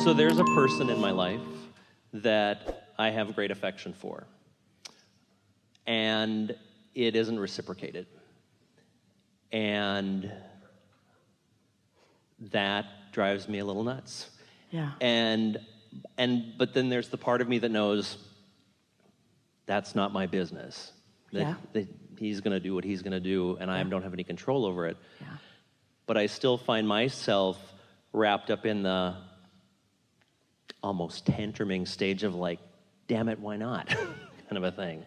So there's a person in my life that I have great affection for, and it isn't reciprocated. And that drives me a little nuts. Yeah. But then there's the part of me that knows that's not my business. That he's going to do what he's going to do, and I don't have any control over it. Yeah. But I still find myself wrapped up in the almost tantruming stage of like, damn it, why not? kind of a thing.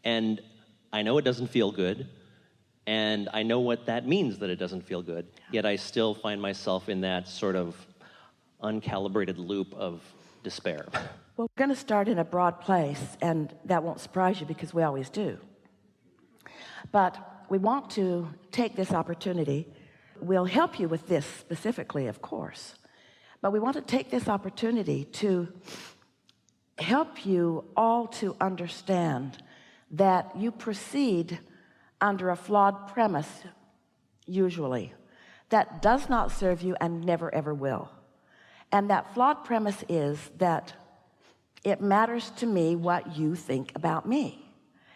And I know it doesn't feel good, and I know what that means, that it doesn't feel good, yet I still find myself in that sort of uncalibrated loop of despair. Well, we're going to start in a broad place, and that won't surprise you because we always do. But we want to take this opportunity. We'll help you with this specifically, of course. But we want to take this opportunity to help you all to understand that you proceed under a flawed premise, usually, that does not serve you and never ever will. And that flawed premise is that it matters to me what you think about me.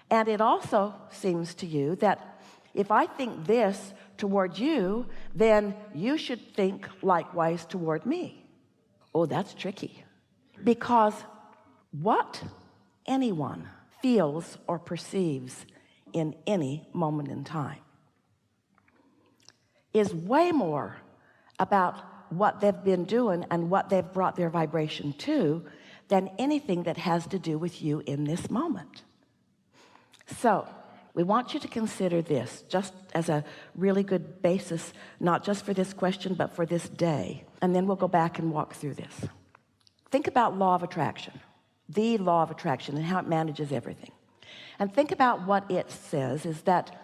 And it also seems to you that if I think this toward you, then you should think likewise toward me. Oh, that's tricky. Because what anyone feels or perceives in any moment in time is way more about what they've been doing and what they've brought their vibration to than anything that has to do with you in this moment. So we want you to consider this just as a really good basis, not just for this question, but for this day. And then we'll go back and walk through this. Think about law of attraction, the law of attraction, and how it manages everything. And think about what it says is that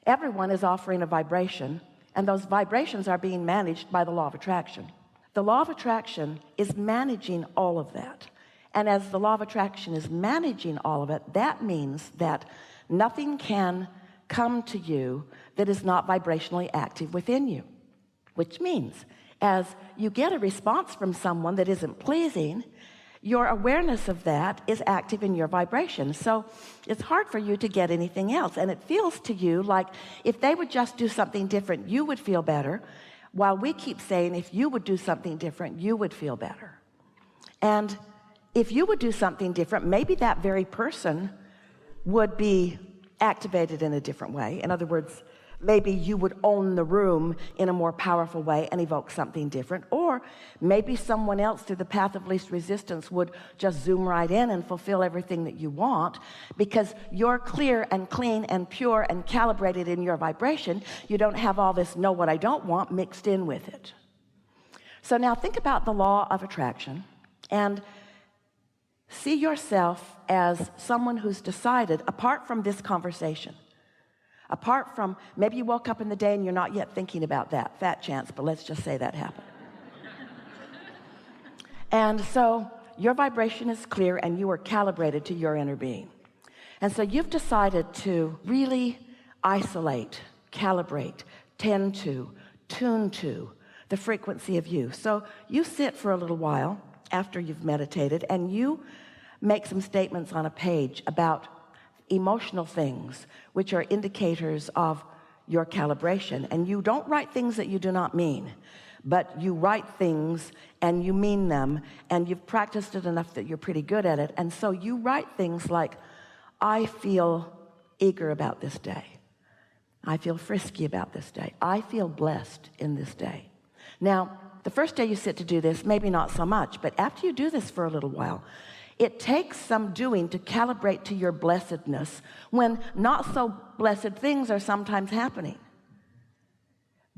everyone is offering a vibration, and those vibrations are being managed by the law of attraction. The law of attraction is managing all of that. And as the law of attraction is managing all of it, that means that nothing can come to you that is not vibrationally active within you. Which means, as you get a response from someone that isn't pleasing, your awareness of that is active in your vibration. So it's hard for you to get anything else. And it feels to you like if they would just do something different, you would feel better. While we keep saying if you would do something different, you would feel better. And if you would do something different, maybe that very person would be activated in a different way. In other words, maybe you would own the room in a more powerful way and evoke something different. Or maybe someone else through the path of least resistance would just zoom right in and fulfill everything that you want, because you're clear and clean and pure and calibrated in your vibration. You don't have all this know what I don't want mixed in with it. So now think about the law of attraction and see yourself as someone who's decided, apart from this conversation, apart from, maybe you woke up in the day and you're not yet thinking about that, fat chance, but let's just say that happened. And so your vibration is clear and you are calibrated to your inner being. And so you've decided to really isolate, calibrate, tend to, tune to the frequency of you. So you sit for a little while after you've meditated and you make some statements on a page about emotional things, which are indicators of your calibration. And you don't write things that you do not mean, but you write things and you mean them, and you've practiced it enough that you're pretty good at it. And so you write things like, I feel eager about this day. I feel frisky about this day. I feel blessed in this day. Now, the first day you sit to do this, maybe not so much, but after you do this for a little while, it takes some doing to calibrate to your blessedness when not so blessed things are sometimes happening.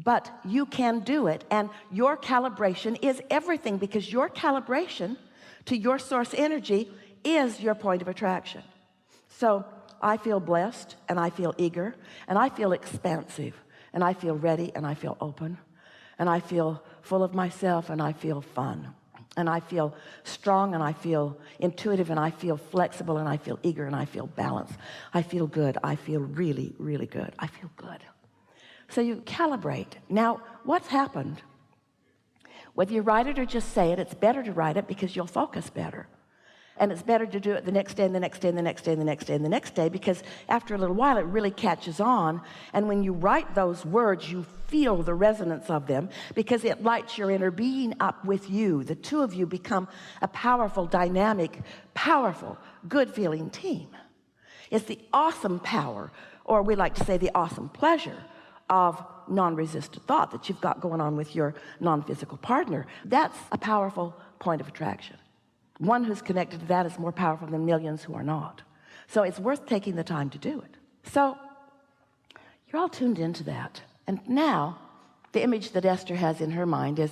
But you can do it, and your calibration is everything, because your calibration to your source energy is your point of attraction. So I feel blessed, and I feel eager, and I feel expansive, and I feel ready, and I feel open, and I feel full of myself, and I feel fun. And I feel strong, and I feel intuitive, and I feel flexible, and I feel eager, and I feel balanced. I feel good. I feel really, really good. I feel good. So you calibrate. Now, what's happened? Whether you write it or just say it, it's better to write it because you'll focus better. And it's better to do it the next day and the next day and the next day and the next day and the next day, because after a little while it really catches on. And when you write those words, you feel the resonance of them because it lights your inner being up with you. The two of you become a powerful, dynamic, powerful, good-feeling team. It's the awesome power, or we like to say the awesome pleasure, of non-resistant thought that you've got going on with your non-physical partner. That's a powerful point of attraction. One who's connected to that is more powerful than millions who are not. So it's worth taking the time to do it. So you're all tuned into that. And now the image that Esther has in her mind is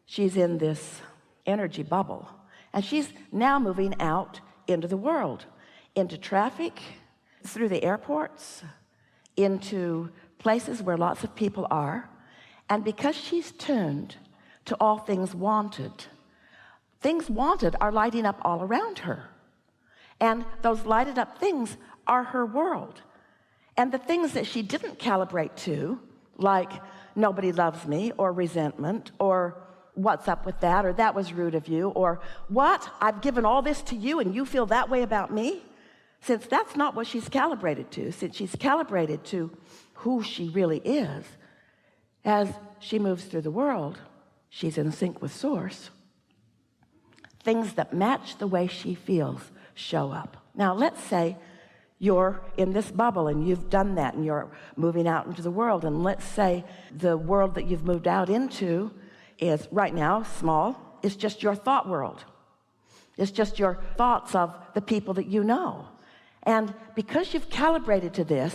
she's in this energy bubble, and she's now moving out into the world, into traffic, through the airports, into places where lots of people are. And because she's tuned to all things wanted are lighting up all around her. And those lighted up things are her world. And the things that she didn't calibrate to, like nobody loves me, or resentment, or what's up with that, or that was rude of you, or what, I've given all this to you and you feel that way about me, since that's not what she's calibrated to, since she's calibrated to who she really is, as she moves through the world, she's in sync with Source. Things that match the way she feels show up. Now, let's say you're in this bubble and you've done that and you're moving out into the world, and let's say the world that you've moved out into is right now small. It's just your thought world. It's just your thoughts of the people that you know. And because you've calibrated to this,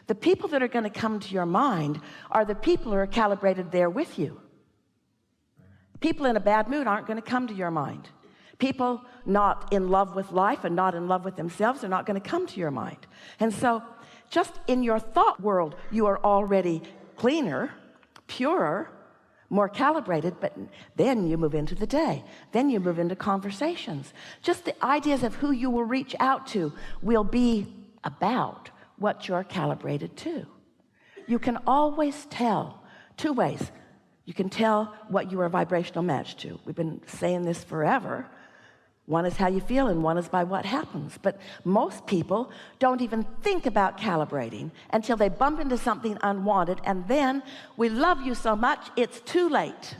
the people that are going to come to your mind are the people who are calibrated there with you. People in a bad mood aren't going to come to your mind. People not in love with life and not in love with themselves are not going to come to your mind. And so just in your thought world, you are already cleaner, purer, more calibrated, but then you move into the day. Then you move into conversations. Just the ideas of who you will reach out to will be about what you're calibrated to. You can always tell two ways. You can tell what you are a vibrational match to. We've been saying this forever. One is how you feel, and one is by what happens. But most people don't even think about calibrating until they bump into something unwanted, and then we love you so much, it's too late.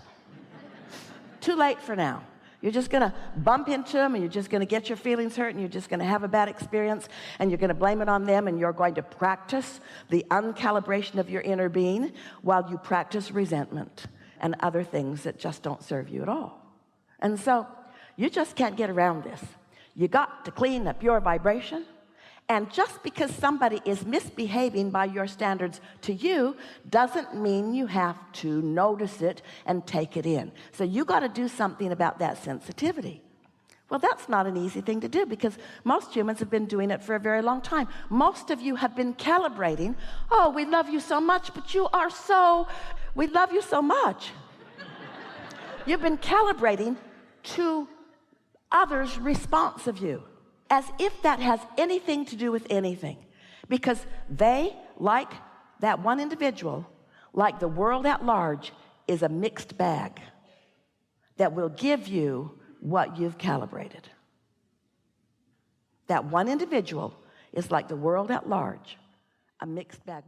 Too late for now. You're just going to bump into them, and you're just going to get your feelings hurt, and you're just going to have a bad experience, and you're going to blame it on them, and you're going to practice the uncalibration of your inner being while you practice resentment and other things that just don't serve you at all. And so you just can't get around this. You got to clean up your vibration. And just because somebody is misbehaving by your standards to you doesn't mean you have to notice it and take it in. So you got to do something about that sensitivity. Well, that's not an easy thing to do, because most humans have been doing it for a very long time. Most of you have been calibrating. Oh, we love you so much, but we love you so much. You've been calibrating to others' response of you, as if that has anything to do with anything, because they, like that one individual, like the world at large, is a mixed bag that will give you what you've calibrated. That one individual is like the world at large, a mixed bag.